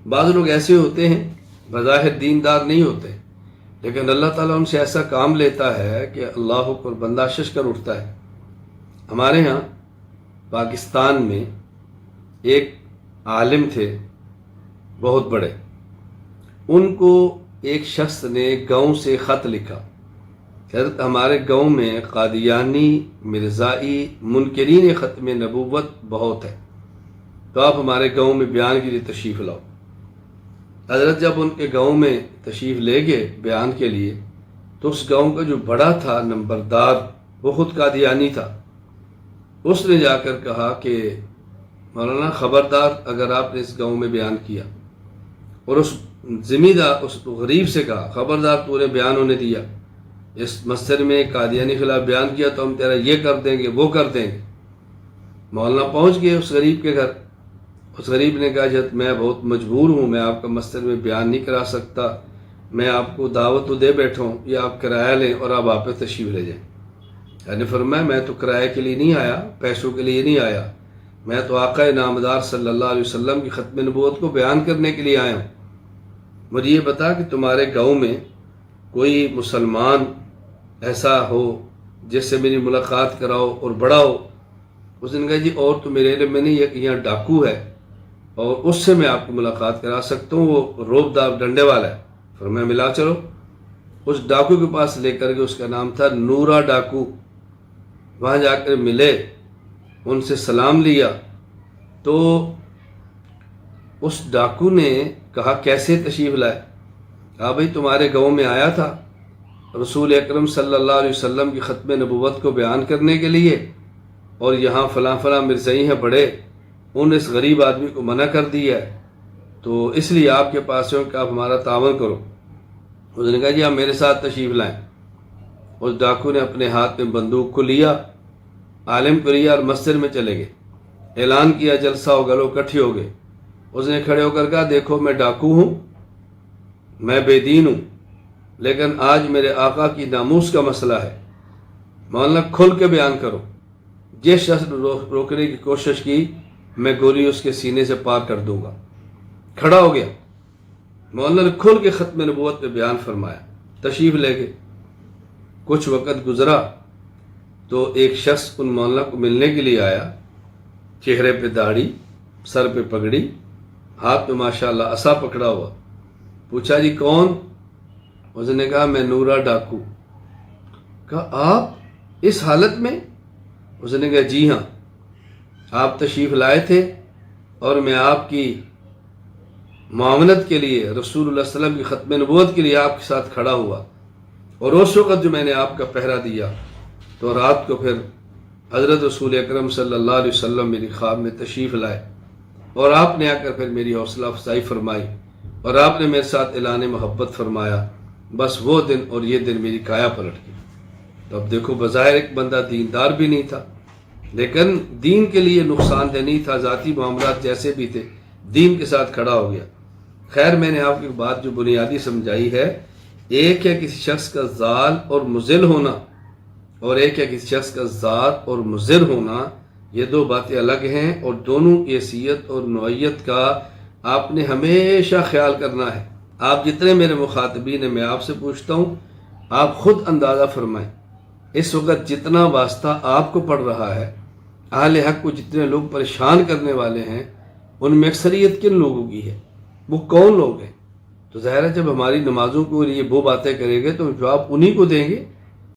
بعض لوگ ایسے ہوتے ہیں بظاہر دیندار نہیں ہوتے، لیکن اللہ تعالیٰ ان سے ایسا کام لیتا ہے کہ اللہ پر بندہ شش کر اٹھتا ہے۔ ہمارے ہاں پاکستان میں ایک عالم تھے بہت بڑے، ان کو ایک شخص نے گاؤں سے خط لکھا کہ حضرت ہمارے گاؤں میں قادیانی، مرزائی، منکرین ختم نبوت بہت ہے، تو آپ ہمارے گاؤں میں بیان کے لیے تشریف لاؤ۔ حضرت جب ان کے گاؤں میں تشریف لے گئے بیان کے لیے، تو اس گاؤں کا جو بڑا تھا نمبردار، وہ خود قادیانی تھا۔ اس نے جا کر کہا کہ مولانا خبردار، اگر آپ نے اس گاؤں میں بیان کیا، اور اس زمیندار، اس غریب سے کہا خبردار تو نے بیان ہونے دیا، اس مسجد میں قادیانی خلاف بیان کیا تو ہم تیرا یہ کر دیں گے وہ کر دیں گے۔ مولانا پہنچ گئے اس غریب کے گھر۔ اس غریب نے کہا جب میں بہت مجبور ہوں، میں آپ کا مسجد میں بیان نہیں کرا سکتا، میں آپ کو دعوت تو دے بیٹھا ہوں، یہ آپ کرایہ لیں اور آپ واپس تشریف لے جائیں۔ نے فرمایا میں تو کرائے کے لیے نہیں آیا، پیسوں کے لیے نہیں آیا، میں تو آقا نامدار صلی اللہ علیہ وسلم کی ختم نبوت کو بیان کرنے کے لیے آیا ہوں۔ مجھے یہ بتا کہ تمہارے گاؤں میں کوئی مسلمان ایسا ہو جس سے میری ملاقات کراؤ اور بڑا ہو۔ اس نے کہا جی اور تو میرے علم میں نہیں، یہاں ڈاکو ہے اور اس سے میں آپ کو ملاقات کرا سکتا ہوں، وہ روب دار ڈنڈے والا ہے۔ فرمایا ملا چلو۔ اس ڈاکو کے پاس لے کر کے، اس کا نام تھا نورا ڈاکو، وہاں جا کر ملے، ان سے سلام لیا۔ تو اس ڈاکو نے کہا کیسے تشریف لائے؟ کہا بھائی تمہارے گاؤں میں آیا تھا رسول اکرم صلی اللہ علیہ وسلم کی ختم نبوت کو بیان کرنے کے لیے، اور یہاں فلاں فلاں مرزائی ہیں بڑے، ان اس غریب آدمی کو منع کر دیا ہے، تو اس لیے آپ کے پاس ہوں کہ آپ ہمارا تعاون کرو۔ اس نے کہا جی آپ میرے ساتھ تشریف لائیں۔ اس ڈاکو نے اپنے ہاتھ میں بندوق کو لیا، عالم کو لیا اور مسجد میں چلے گئے۔ اعلان کیا جلسہ ہوگا، لوگ اکٹھے ہو گئے۔ اس نے کھڑے ہو کر کہا دیکھو میں ڈاکو ہوں، میں بے دین ہوں، لیکن آج میرے آقا کی ناموس کا مسئلہ ہے، مولانا کھل کے بیان کرو۔ جس شخص نے روکنے کی کوشش کی میں گولی اس کے سینے سے پار کر دوں گا۔ کھڑا ہو گیا، مولانا نے کھل کے ختم نبوت پہ بیان فرمایا، تشریف لے گئے۔ کچھ وقت گزرا تو ایک شخص ان مولانا کو ملنے کے لیے آیا، چہرے پہ داڑھی، سر پہ پگڑی، ہاتھ میں ماشاءاللہ عصا پکڑا ہوا۔ پوچھا جی کون؟ اس نے کہا میں نورا ڈاکو۔ کہا آپ اس حالت میں؟ اس نے کہا جی ہاں، آپ تشریف لائے تھے اور میں آپ کی معاونت کے لیے، رسول اللہ صلی اللہ علیہ وسلم کی ختم نبوت کے لیے آپ کے ساتھ کھڑا ہوا، اور اس وقت جو میں نے آپ کا پہرا دیا تو رات کو پھر حضرت رسول اکرم صلی اللہ علیہ وسلم میری خواب میں تشریف لائے، اور آپ نے آ کر پھر میری حوصلہ افزائی فرمائی، اور آپ نے میرے ساتھ اعلان محبت فرمایا۔ بس وہ دن اور یہ دن میری کایا پلٹ گئی۔ تو اب دیکھو بظاہر ایک بندہ دیندار بھی نہیں تھا، لیکن دین کے لیے نقصان دہ نہیں تھا، ذاتی معاملات جیسے بھی تھے دین کے ساتھ کھڑا ہو گیا۔ خیر میں نے آپ کی بات جو بنیادی سمجھائی ہے، ایک ہے کسی شخص کا ذال اور مذل ہونا، اور ایک ہے کسی شخص کا ذات اور مضر ہونا، یہ دو باتیں الگ ہیں، اور دونوں کی حیثیت اور نوعیت کا آپ نے ہمیشہ خیال کرنا ہے۔ آپ جتنے میرے مخاطبین ہیں، میں آپ سے پوچھتا ہوں آپ خود اندازہ فرمائیں اس وقت جتنا واسطہ آپ کو پڑ رہا ہے، اہل حق کو جتنے لوگ پریشان کرنے والے ہیں، ان میں اکثریت کن لوگوں کی ہے؟ وہ کون لوگ ہیں؟ تو ظاہر ہے جب ہماری نمازوں کو یہ وہ باتیں کریں گے تو جواب انہی کو دیں گے